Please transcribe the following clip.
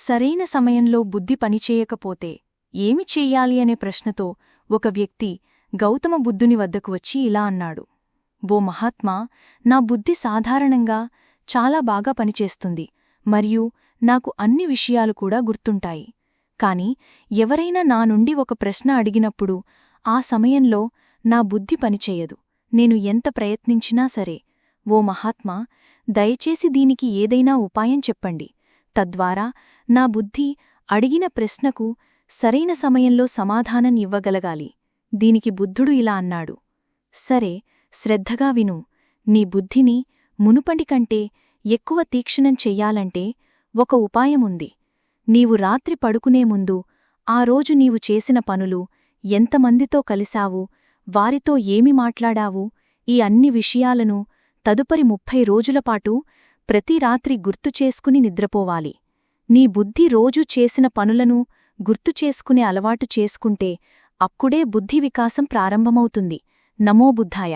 సరైన సమయంలో బుద్ధి పనిచేయకపోతే ఏమి చెయ్యాలి అనే ప్రశ్నతో ఒక వ్యక్తి గౌతమ బుద్ధుని వద్దకు వచ్చి ఇలా అన్నాడు. ఓ మహాత్మా, నా బుద్ధి సాధారణంగా చాలా బాగా పనిచేస్తుంది మరియు నాకు అన్ని విషయాలు కూడా గుర్తుంటాయి. కాని ఎవరైనా నా నుండి ఒక ప్రశ్న అడిగినప్పుడు ఆ సమయంలో నా బుద్ధి పనిచేయదు. నేను ఎంత ప్రయత్నించినా సరే. ఓ మహాత్మా, దయచేసి దీనికి ఏదైనా ఉపాయం చెప్పండి. తద్వారా నా బుద్ధి అడిగిన ప్రశ్నకు సరైన సమయంలో సమాధానం ఇవ్వగలగాలి. దీనికి బుద్ధుడు ఇలా అన్నాడు. సరే, శ్రద్ధగా విను. నీ బుద్ధిని మునుపటి కంటే ఎక్కువ తీక్షణం చెయ్యాలంటే ఒక ఉపాయముంది. నీవు రాత్రి పడుకునే ముందు ఆ రోజు నీవు చేసిన పనులు, ఎంతమందితో కలిశావు, వారితో ఏమి మాట్లాడావు, ఈ అన్ని విషయాలను తదుపరి 30 రోజులపాటు ప్రతి రాత్రి గుర్తుచేసుకుని నిద్రపోవాలి. నీ బుద్ధి రోజూ చేసిన పనులను గుర్తుచేసుకునే అలవాటు చేసుకుంటే అప్పుడే బుద్ధి వికాసం ప్రారంభమవుతుంది. నమో బుద్ధాయ.